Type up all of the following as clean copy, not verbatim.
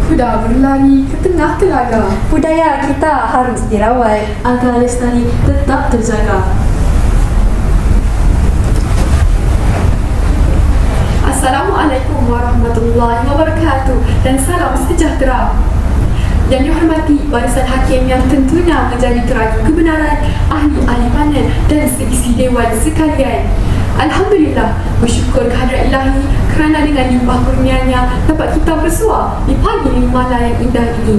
Kuda berlari ke tengah telaga. Budaya kita harus dirawat Agar lestari tetap terjaga. Assalamualaikum warahmatullahi wabarakatuh dan salam sejahtera. Yang dihormati barisan hakim yang tentunya menjadi teraju kebenaran, ahli-ahli panel dan seisi dewan sekalian. Alhamdulillah, bersyukur kehadrat ilahi kerana dengan limpah kurnianya dapat kita bersua di pagi Limala yang indah ini.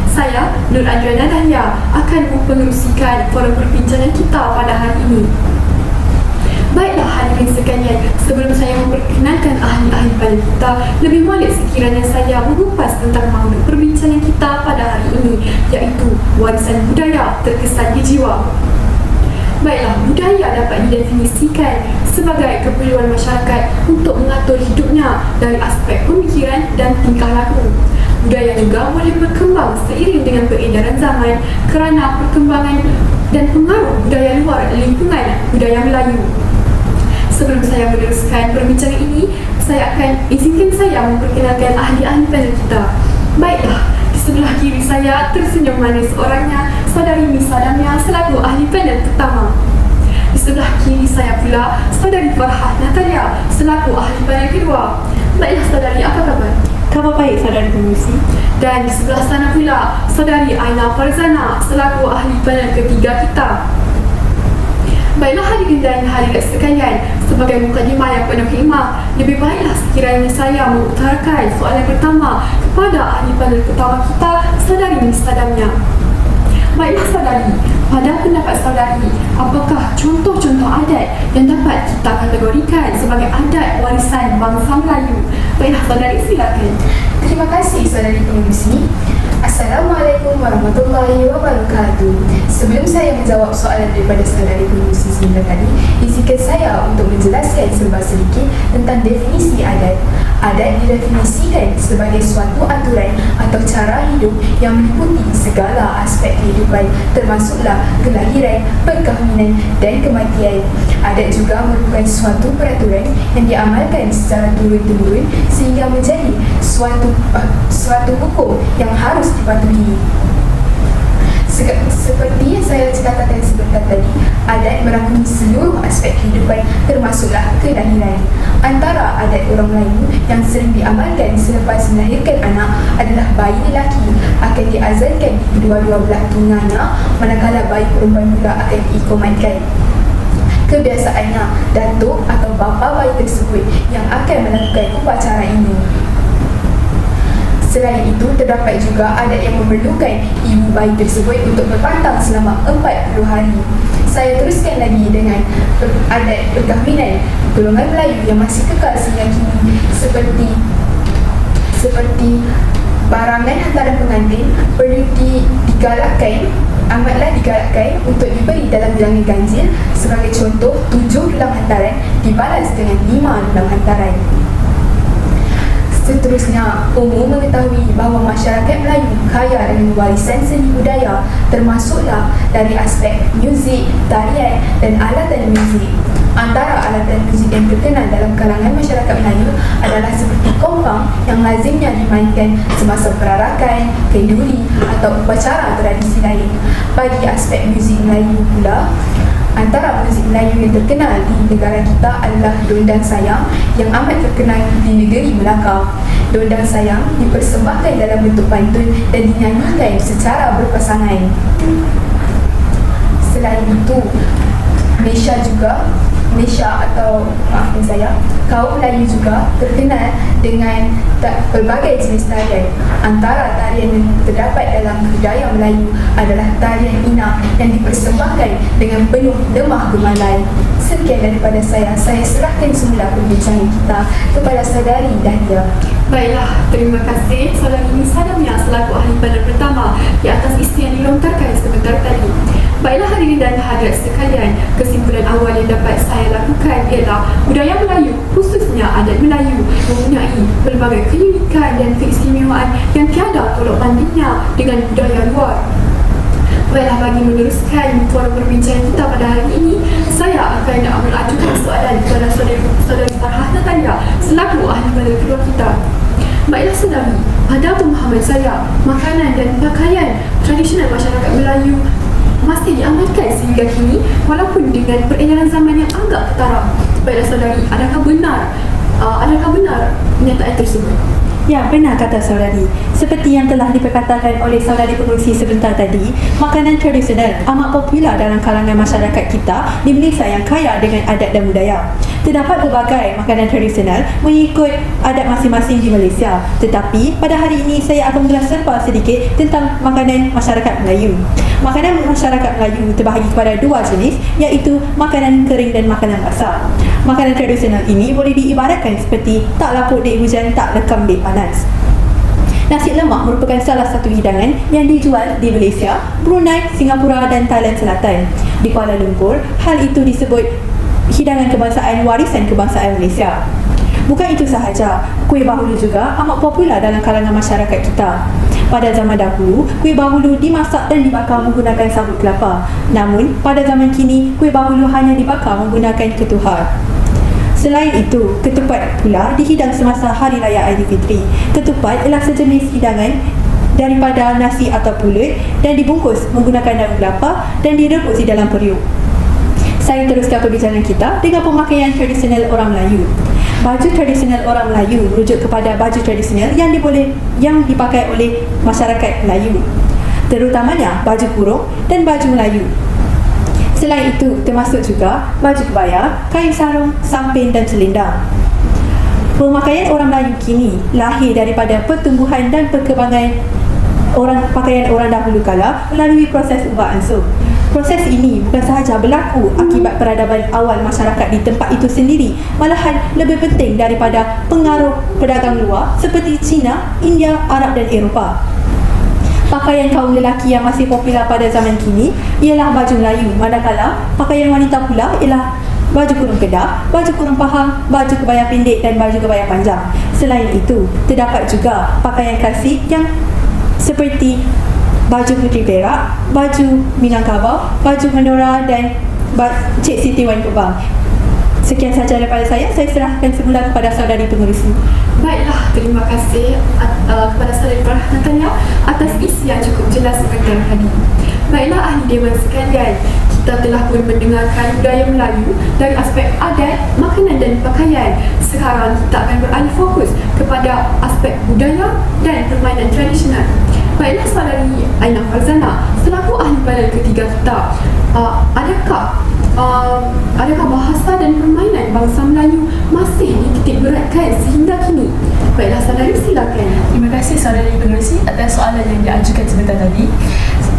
Saya, Nur Adriana Dahlia, akan mengerusikan forum perbincangan kita pada hari ini. Baiklah hadirin sekalian, sebelum saya memperkenalkan ahli-ahli panel kita, lebih molek sekiranya saya mengupas tentang mauduk perbincangan kita pada hari ini, iaitu warisan budaya terkesan di jiwa. Baiklah, budaya dapat didefinisikan sebagai keperluan masyarakat untuk mengatur hidupnya dari aspek pemikiran dan tingkah laku. Budaya juga boleh berkembang seiring dengan peredaran zaman kerana perkembangan dan pengaruh budaya luar lingkungan budaya Melayu. Sebelum saya meneruskan perbincangan ini, saya akan izinkan saya memperkenalkan ahli-ahli panel kita. Baiklah, di sebelah kiri saya tersenyum manis orangnya, Saudari Nisa Damia selaku ahli panel pertama. Di sebelah kiri saya pula, Saudari Farhah Natalia selaku ahli panel kedua. Baiklah Saudari, apa khabar? Khabar baik, saudara pengurusi. Dan di sebelah sana pula, Saudari Aina Farzana selaku ahli panel ketiga kita. Baiklah hadirin dan hadirat sekalian, sebagai mukadimah yang penuh hikmah, lebih baiklah sekiranya saya mengutarakan soalan pertama kepada ahli panel pertama kita, Saudari Nisa Damia. Baiklah Saudari, pada pendapat Saudari, apakah contoh-contoh adat yang dapat kita kategorikan sebagai adat warisan bangsa Melayu? Baiklah Saudari, silakan. Terima kasih saudari pengurusi. Assalamualaikum warahmatullahi wabarakatuh. Sebelum saya menjawab soalan daripada saudari pengurusi sebentar tadi, izinkan saya untuk menjelaskan serba sedikit tentang definisi adat. Adat didefinisikan sebagai suatu aturan atau cara hidup yang meliputi segala aspek kehidupan, termasuklah kelahiran, perkahwinan dan kematian. Adat juga merupakan suatu peraturan yang diamalkan secara turun-temurun sehingga menjadi suatu hukum yang harus dipatuhi. Seperti yang saya katakan sebentar tadi, adat merangkumi seluruh aspek kehidupan termasuklah kelahiran. Antara adat orang Melayu yang sering diamalkan selepas melahirkan anak adalah bayi lelaki akan diazankan di kedua-dua belah tunganya, manakala bayi perempuan pula akan diikomatkan. Kebiasaannya, datuk atau bapa bayi tersebut yang akan melakukan upacara ini. Selain itu, terdapat juga adat yang memerlukan ibu bayi tersebut untuk berpantang selama 40 hari. Saya teruskan lagi dengan adat perkahwinan golongan Melayu yang masih kekal sehingga kini, seperti barangan antara pengantin perlu amatlah digalakkan untuk diberi dalam bilangan ganjil. Sebagai contoh, 7 dalam hantaran dibalas dengan 5 dalam hantaran. Seterusnya, umum mengetahui bahawa masyarakat Melayu kaya dengan warisan seni budaya, termasuklah dari aspek muzik, tarian dan alatan muzik. Antara alatan muzik yang terkenal dalam kalangan masyarakat Melayu adalah seperti kompang yang lazimnya dimainkan semasa perarakan, kenduri atau upacara tradisi lain. Bagi aspek muzik Melayu pula, antara muzik Melayu yang terkenal di negara kita adalah Dondang Sayang yang amat terkenal di negeri Melaka. Dondang Sayang dipersembahkan dalam bentuk pantun dan dinyanyikan secara berpasangan. Selain itu, kaum Melayu juga terkenal dengan berbagai jenis tarian. Antara tarian yang terdapat dalam budaya Melayu adalah tarian Ina yang dipersembahkan dengan penuh demah gemalai. Sekian daripada saya serahkan semula perbincangan kita kepada Saudari Dahlia. Baiklah, terima kasih Saudari Nisa Damia selaku ahli panel pertama di atas isi yang dilontarkan sebentar tadi. Baiklah hadirin dan hadirat sekalian, kesimpulan awal yang dapat saya lakukan ialah budaya Melayu, khususnya adat Melayu, mempunyai pelbagai keunikan dan keistimewaan yang tiada tolak tandingnya dengan budaya luar. Baiklah, bagi meneruskan forum perbincangan kita pada hari ini, saya akan mengajukan soalan kepada Saudari Farhah Natalia selaku ahli panel kedua kita. Baiklah saudari, pada pemahaman saya, makanan dan pakaian tradisional masyarakat Melayu masih diamalkan sehingga kini walaupun dengan peredaran zaman yang agak ketara. Baiklah saudari, adakah benar pernyataan tersebut? Ya, benar kata saudari. Seperti yang telah diperkatakan oleh saudari pengurusi sebentar tadi, makanan tradisional amat popular dalam kalangan masyarakat kita di Malaysia yang kaya dengan adat dan budaya. Terdapat berbagai makanan tradisional mengikut adat masing-masing di Malaysia. Tetapi pada hari ini saya akan mengulas serba sedikit tentang makanan masyarakat Melayu. Makanan masyarakat Melayu terbahagi kepada dua jenis, iaitu makanan kering dan makanan basah. Makanan tradisional ini boleh diibaratkan seperti tak lapuk dek hujan, tak lekam dek panas. Nasi lemak merupakan salah satu hidangan yang dijual di Malaysia, Brunei, Singapura dan Thailand Selatan. Di Kuala Lumpur, hal itu disebut hidangan kebangsaan warisan kebangsaan Malaysia. Bukan itu sahaja, kuih bahulu juga amat popular dalam kalangan masyarakat kita. Pada zaman dahulu, kuih bahulu dimasak dan dibakar menggunakan sabut kelapa. Namun, pada zaman kini, kuih bahulu hanya dibakar menggunakan ketuhar. Selain itu, ketupat pula dihidang semasa Hari Raya Aidilfitri. Ketupat ialah sejenis hidangan daripada nasi atau pulut dan dibungkus menggunakan daun kelapa dan direbus di dalam periuk. Saya teruskan perbincangan kita dengan pemakaian tradisional orang Melayu. Baju tradisional orang Melayu merujuk kepada baju tradisional yang dipakai oleh masyarakat Melayu, terutamanya baju kurung dan baju Melayu. Selain itu, termasuk juga baju kebaya, kain sarung, samping dan selendang. Pemakaian orang Melayu kini lahir daripada pertumbuhan dan perkembangan pakaian orang dahulu kala melalui proses ubah-ansur. Proses ini bukan sahaja berlaku akibat peradaban awal masyarakat di tempat itu sendiri, malahan lebih penting daripada pengaruh pedagang luar seperti China, India, Arab dan Eropah. Pakaian kaum lelaki yang masih popular pada zaman kini ialah baju Melayu, manakala pakaian wanita pula ialah baju kurung Kedah, baju kurung Pahang, baju kebaya pendek dan baju kebaya panjang. Selain itu, terdapat juga pakaian klasik yang seperti baju Puteri Perak, baju Minangkabau, baju Mandora dan Cik Siti Wan Kubang. Sekian sahaja daripada saya serahkan semula kepada saudari pengurusi. Baiklah, terima kasih kepada saudari Natanya atas isi yang cukup jelas sebentar tadi. Baiklah ahli dewan sekalian, kita telah pun mendengarkan budaya Melayu dari aspek adat, makanan dan pakaian. Sekarang kita akan beralih fokus kepada aspek budaya dan permainan tradisional. Baiklah saudari Aina Farzana, selaku ahli panel ketiga kita, adakah bahasa dan permainan bangsa Melayu masih dititik beratkan sehingga kini? Baiklah saudari, silakan. Terima kasih saudari pengerusi atas soalan yang diajukan sebentar tadi.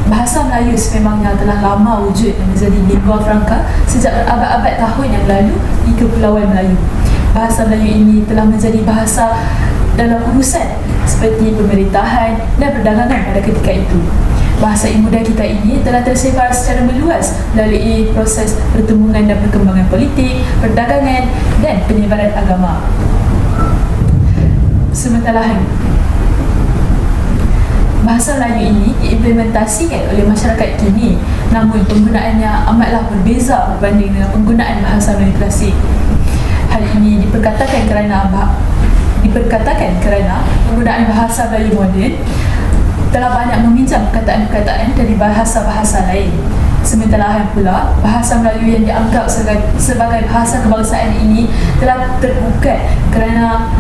Bahasa Melayu sememangnya telah lama wujud dan menjadi lingua franca sejak berabad-abad tahun yang lalu di Kepulauan Melayu. Bahasa Melayu ini telah menjadi bahasa dalam urusan seperti pemerintahan dan perdagangan pada ketika itu. Bahasa ibuda kita ini telah tersebar secara meluas melalui proses pertumbuhan dan perkembangan politik, perdagangan dan penyebaran agama. Sementara bahasa Melayu ini diimplementasikan oleh masyarakat kini, namun penggunaannya amatlah berbeza berbanding dengan penggunaan bahasa Melayu klasik. Hal ini diperkatakan kerana penggunaan bahasa Melayu moden telah banyak meminjam perkataan-perkataan dari bahasa-bahasa lain. Sementara pula, bahasa Melayu yang dianggap sebagai bahasa kebangsaan ini telah terbuka kerana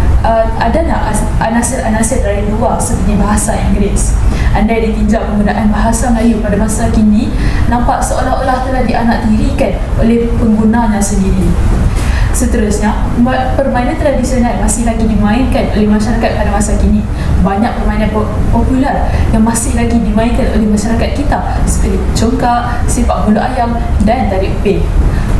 adanya anasir-anasir dari luar seperti bahasa Inggeris. Andai ditinjau penggunaan bahasa Melayu pada masa kini, nampak seolah-olah telah dianaktirikan oleh penggunanya sendiri. Seterusnya, permainan tradisional masih lagi dimainkan oleh masyarakat pada masa kini. Banyak permainan popular yang masih lagi dimainkan oleh masyarakat kita seperti congkak, sepak bola ayam dan tarik upin.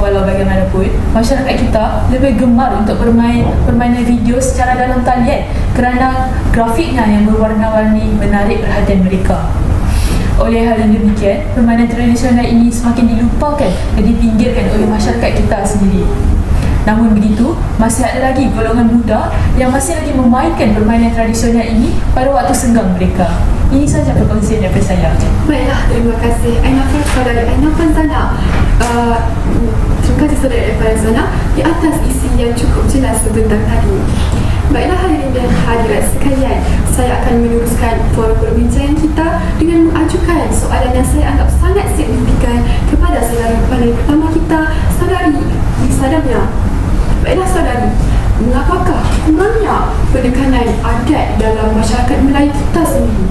Walau bagaimanapun, masyarakat kita lebih gemar untuk bermain permainan video secara dalam talian kerana grafiknya yang berwarna-warni menarik perhatian mereka. Oleh hal yang demikian, permainan tradisional ini semakin dilupakan dan dipinggirkan oleh masyarakat kita sendiri. Namun begitu, masih ada lagi golongan muda yang masih lagi memainkan permainan tradisional ini pada waktu senggang mereka. Ini sahaja perkongsian daripada saya. Baiklah, terima kasih saudari Aina Farzana. Terima kasih saudari Farzana di atas isi yang cukup jelas sebentar tadi. Baiklah hadirin dan hadirat sekalian, saya akan meneruskan forum perbincangan kita dengan mengajukan soalan yang saya anggap sangat signifikan kepada saudara panel pertama kita, saudari Lisa Damia. Baiklah saudari, mengapakah kurangnya penekanan adat dalam masyarakat Melayu kita sendiri?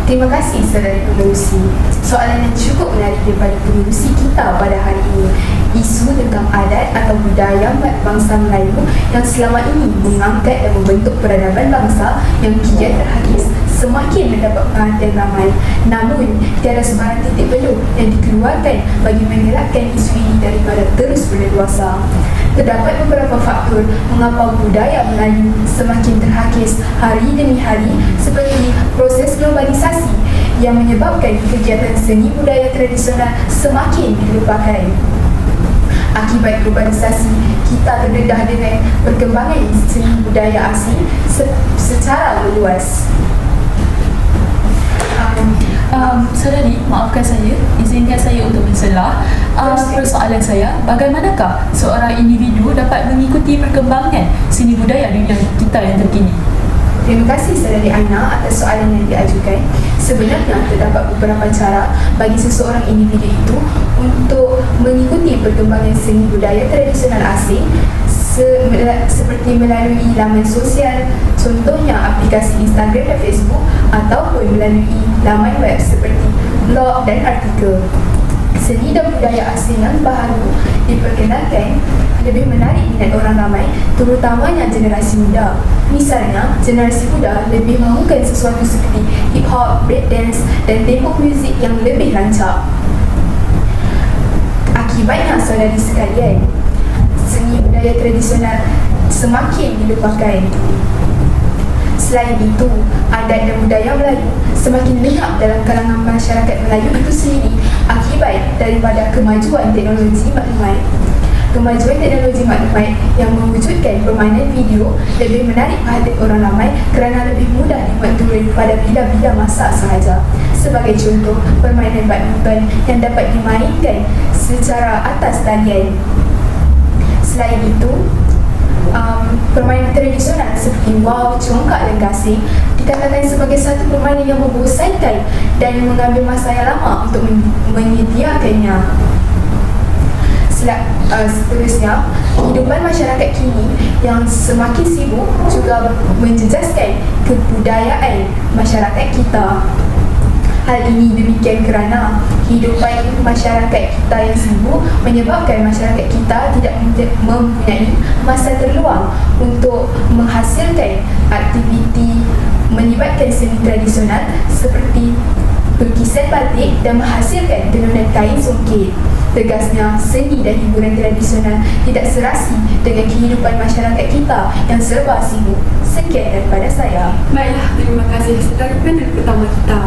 Terima kasih saudari pengerusi. Soalan yang cukup menarik daripada pengerusi kita pada hari ini. Isu tentang adat atau budaya bangsa Melayu yang selama ini mengangkat dan membentuk peradaban bangsa yang kian terhakis semakin mendapat perhatian ramai. Namun, tiada sebarang titik beluh yang dikeluarkan bagi mengelakkan isu ini daripada terus berleluasa. Terdapat beberapa faktor mengapa budaya Melayu semakin terhakis hari demi hari, seperti proses globalisasi yang menyebabkan kegiatan seni budaya tradisional semakin dilupakan. Akibat globalisasi, kita terdedah dengan perkembangan seni budaya asing secara meluas. Saudari, maafkan saya, izinkan saya untuk menselah. Persoalan saya, bagaimanakah seorang individu dapat mengikuti perkembangan seni budaya dunia kita yang terkini? Terima kasih saudari Aina atas soalan yang diajukan. Sebenarnya terdapat beberapa cara bagi seseorang individu itu untuk mengikuti perkembangan seni budaya tradisional asing seperti melalui laman sosial, contohnya aplikasi Instagram dan Facebook, ataupun melalui laman web seperti blog dan artikel. Seni dan budaya asing yang baru diperkenalkan lebih menarik minat orang ramai, terutamanya generasi muda. Misalnya, generasi muda lebih mahukan sesuatu seperti hip hop, breakdance dan tempo muzik yang lebih rancak. Akibatnya, saudari sekalian, seni budaya tradisional semakin dilupakan. Selain itu, adat dan budaya Melayu semakin lenyap dalam kalangan masyarakat Melayu itu sendiri akibat daripada kemajuan teknologi maklumat. Kemajuan teknologi maklumat yang mewujudkan permainan video lebih menarik perhatian orang ramai kerana lebih mudah dibuat turun pada bidang-bidang masak sahaja. Sebagai contoh, permainan badminton yang dapat dimainkan secara atas talian. Selain itu, permainan tradisional seperti wow, congkak dan gasing dikatakan sebagai satu permainan yang membosankan dan mengambil masa yang lama untuk menyediakannya. Seterusnya, kehidupan masyarakat kini yang semakin sibuk juga menjejaskan kebudayaan masyarakat kita. Hal ini demikian kerana kehidupan masyarakat kita yang sibuk menyebabkan masyarakat kita tidak mempunyai masa terluang untuk menghasilkan aktiviti melibatkan seni tradisional seperti lukisan batik dan menghasilkan tenunan kain songket. Tegasnya, seni dan hiburan tradisional tidak serasi dengan kehidupan masyarakat kita yang serba sibuk. Sekian daripada saya. Baiklah, terima kasih saudari panel pertama kita.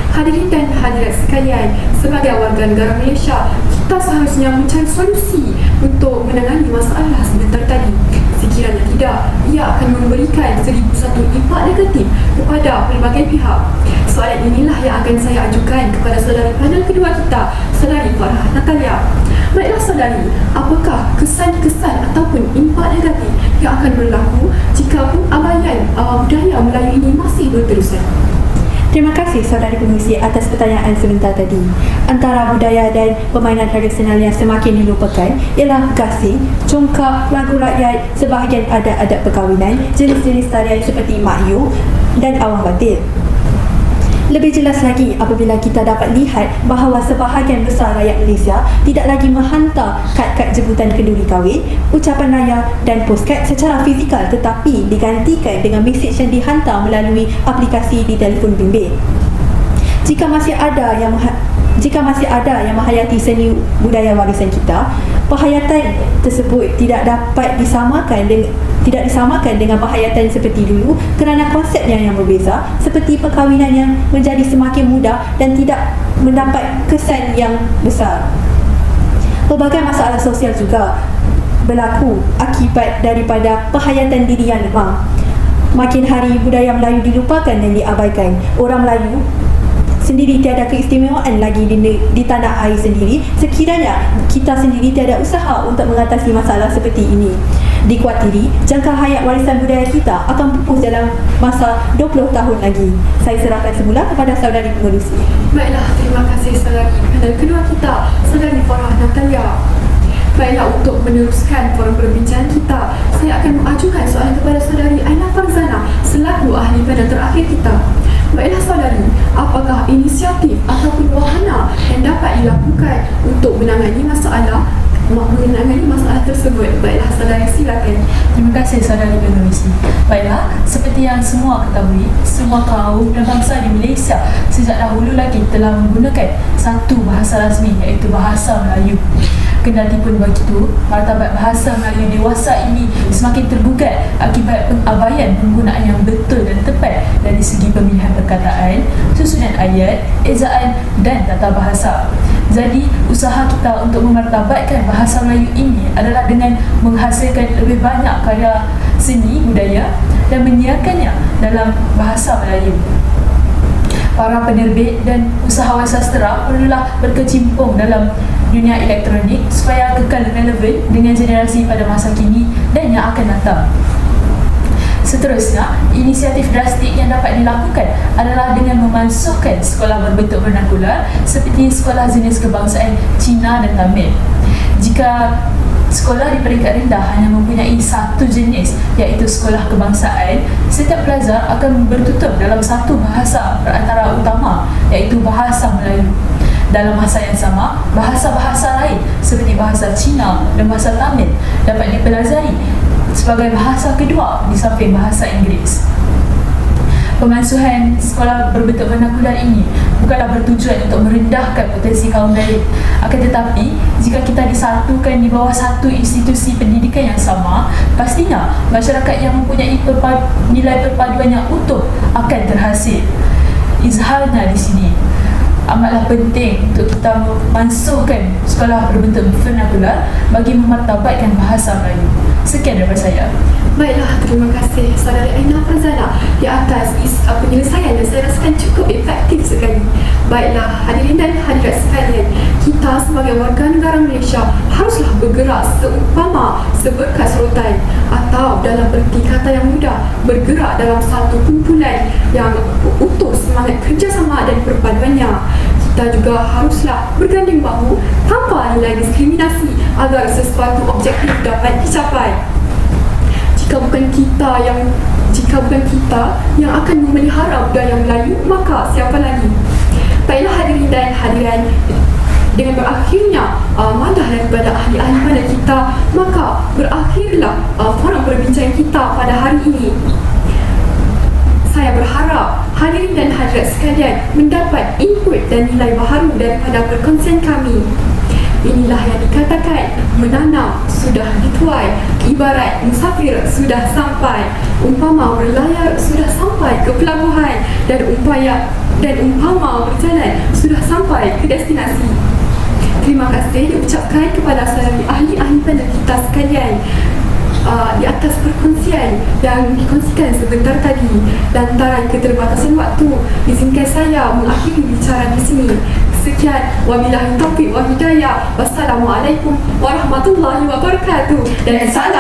Hadirin dan hadirat sekalian, sebagai warga negara Malaysia, kita seharusnya mencari solusi untuk menangani masalah sebentar tadi. Sekiranya tidak, ia akan memberikan 1001 impak negatif kepada pelbagai pihak. Soalan inilah yang akan saya ajukan kepada saudari panel kedua kita, saudari Farah Natalia. Baiklah saudari, apakah kesan-kesan ataupun impak negatif yang akan berlaku jika pengabaian budaya Melayu ini masih berterusan? Terima kasih saudari pengerusi atas pertanyaan sebentar tadi. Antara budaya dan permainan tradisional yang semakin dilupakan ialah gasing, congkak, lagu rakyat, sebahagian adat-adat perkahwinan, jenis-jenis tarian seperti makyu dan awang batil. Lebih jelas lagi apabila kita dapat lihat bahawa sebahagian besar rakyat Malaysia tidak lagi menghantar kad-kad jemputan kenduri kahwin, ucapan raya dan postcard secara fizikal, tetapi digantikan dengan mesej yang dihantar melalui aplikasi di telefon bimbit. Jika masih ada yang menghayati seni budaya warisan kita, penghayatan tersebut tidak disamakan dengan penghayatan seperti dulu kerana konsepnya yang berbeza, seperti perkahwinan yang menjadi semakin mudah dan tidak mendapat kesan yang besar. Pelbagai masalah sosial juga berlaku akibat daripada penghayatan diri yang lemah. Makin hari budaya Melayu dilupakan dan diabaikan. Orang Melayu sendiri tiada keistimewaan lagi di tanah air sendiri sekiranya kita sendiri tiada usaha untuk mengatasi masalah seperti ini. Dikuatiri, jangka hayat warisan budaya kita akan pupus dalam masa 20 tahun lagi. Saya serahkan semula kepada saudari pengerusi. Baiklah, terima kasih saudari panel kedua kita, saudari Farah Natalia. Baiklah, untuk meneruskan forum perbincangan kita, saya akan mengajukan soalan kepada saudari Aina Farzana selaku ahli panel terakhir kita. Baiklah saudari, apakah inisiatif ataupun wahana yang dapat dilakukan untuk menangani masalah tersebut? Baiklah saudari, silakan. Terima kasih saudari penerusi. Baiklah, seperti yang semua ketahui, semua kaum dan bangsa di Malaysia sejak dahulu lagi telah menggunakan satu bahasa rasmi, iaitu bahasa Melayu. Kendati pun begitu, martabat bahasa Melayu dewasa ini semakin tergugat akibat pengabaian penggunaan yang betul dan tepat dari segi pemilihan perkataan, susunan ayat, ejaan dan tata bahasa. Jadi, usaha kita untuk memartabatkan bahasa Melayu ini adalah dengan menghasilkan lebih banyak karya seni budaya dan menyiarkannya dalam bahasa Melayu. Para penerbit dan usahawan sastera perlulah berkecimpung dalam dunia elektronik supaya kekal relevan dengan generasi pada masa kini dan yang akan datang. Seterusnya, inisiatif drastik yang dapat dilakukan adalah dengan memansuhkan sekolah berbentuk vernakular seperti sekolah jenis kebangsaan Cina dan Tamil. Jika sekolah di peringkat rendah hanya mempunyai satu jenis, iaitu sekolah kebangsaan, setiap pelajar akan bertutur dalam satu bahasa perantara utama, iaitu bahasa Melayu. Dalam masa yang sama, bahasa-bahasa lain seperti bahasa Cina dan bahasa Tamil dapat dipelajari sebagai bahasa kedua di samping bahasa Inggeris. Pemansuhan sekolah berbentuk vernakular ini bukanlah bertujuan untuk merendahkan potensi kaum lain. Akan tetapi, jika kita disatukan di bawah satu institusi pendidikan yang sama, pastinya masyarakat yang mempunyai nilai perpaduan yang utuh akan terhasil. Izharnya di sini, amatlah penting untuk kita memansuhkan sekolah berbentuk vernakular bagi memartabatkan bahasa Melayu. Sekian daripada saya. Baiklah, terima kasih saudari Aina Farzana di atas penyelesaian yang saya rasakan cukup efektif sekali. Baiklah, hadirin dan hadirat sekalian, kita sebagai warga negara Malaysia haruslah bergerak seumpama seberkas rotan, atau dalam erti kata yang mudah, bergerak dalam satu kumpulan yang utuh semangat kerjasama dan perpaduannya. Kita juga haruslah berganding bahu tanpa nilai diskriminasi agar sesuatu objektif dapat dicapai. Jika bukan kita yang akan memelihara budaya Melayu, maka siapa lagi? Baiklah hadirin dan hadiran, dengan berakhirnya madah daripada ahli-ahli panel kita, maka berakhirlah forum perbincangan kita pada hari ini. Saya berharap hadirin dan hadirat sekalian mendapat input dan nilai baharu daripada perkongsian kami. Inilah yang dikatakan menanam sudah dituai, ibarat musafir sudah sampai, umpama berlayar sudah sampai ke pelabuhan, dan umpama berjalan sudah sampai ke destinasi. Terima kasih diucapkan kepada saudari ahli-ahli panel kita sekalian di atas perkongsian yang dikongsikan sebentar tadi. Lantaran keterbatasan waktu, izinkan saya mengakhiri bicara di sini. Sekian, wabillahi taufiq wa hidayah. Wassalamualaikum warahmatullahi wabarakatuh. Dan salam